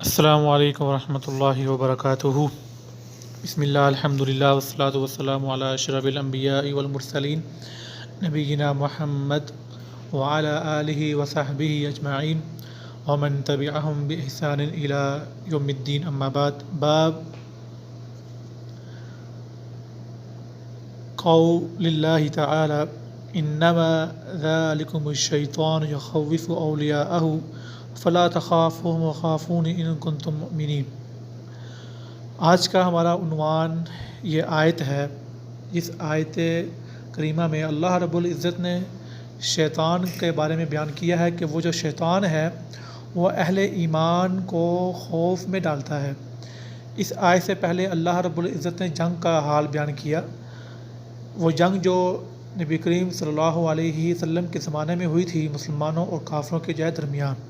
السلام علیکم ورحمۃ اللہ وبرکاتہ۔ بسم اللہ الحمدللہ والصلاۃ والسلام علی اشرف الانبیاء والمرسلین نبینا محمد وعلی آلہ وصحبہ اجمعین ومن تبعہم بإحسان الی یوم الدین، اما بعد۔ باب قول اللہ تعالی انما ذالکم الشیطان یخوف اولیاءہ فلا تخافوهم وخافون ان کنتم مؤمنین۔ آج کا ہمارا عنوان یہ آیت ہے۔ اس آیت کریمہ میں اللہ رب العزت نے شیطان کے بارے میں بیان کیا ہے کہ وہ جو شیطان ہے وہ اہل ایمان کو خوف میں ڈالتا ہے۔ اس آیت سے پہلے اللہ رب العزت نے جنگ کا حال بیان کیا، وہ جنگ جو نبی کریم صلی اللہ علیہ وسلم کے زمانے میں ہوئی تھی مسلمانوں اور کافروں کے درمیان۔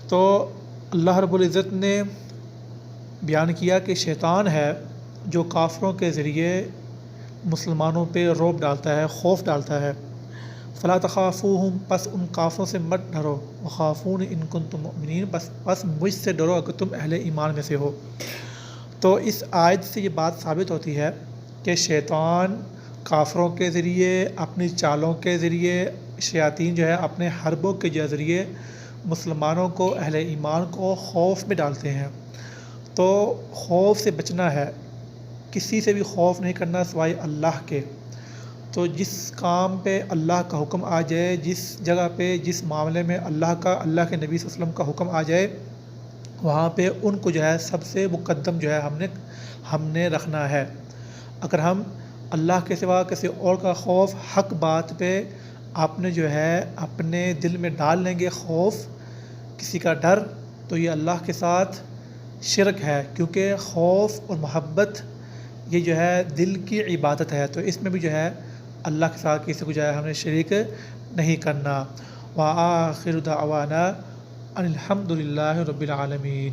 تو اللہ رب العزت نے بیان کیا کہ شیطان ہے جو کافروں کے ذریعے مسلمانوں پہ رعب ڈالتا ہے، خوف ڈالتا ہے۔ فلا تخافوہم، پس ان کافروں سے مت ڈرو، وخافون ان کنتم مؤمنین، پس مجھ سے ڈرو اگر تم اہل ایمان میں سے ہو۔ تو اس آیت سے یہ بات ثابت ہوتی ہے کہ شیطان کافروں کے ذریعے، اپنی چالوں کے ذریعے، شیاطین جو ہے اپنے حربوں کے ذریعے مسلمانوں کو، اہل ایمان کو خوف میں ڈالتے ہیں۔ تو خوف سے بچنا ہے، کسی سے بھی خوف نہیں کرنا سوائے اللہ کے۔ تو جس کام پہ اللہ کا حکم آ جائے، جس جگہ پہ، جس معاملے میں اللہ کے نبی صلی اللہ علیہ وسلم کا حکم آ جائے، وہاں پہ ان کو سب سے مقدم ہم نے رکھنا ہے۔ اگر ہم اللہ کے سوا کسی اور کا خوف، حق بات پہ آپ نے اپنے دل میں ڈال لیں گے خوف، کسی کا ڈر، تو یہ اللہ کے ساتھ شرک ہے، کیونکہ خوف اور محبت یہ دل کی عبادت ہے۔ تو اس میں بھی اللہ کے ساتھ کسی کو ہم نے شریک نہیں کرنا۔ وآخر دعوانا ان الحمد للہ رب العالمین۔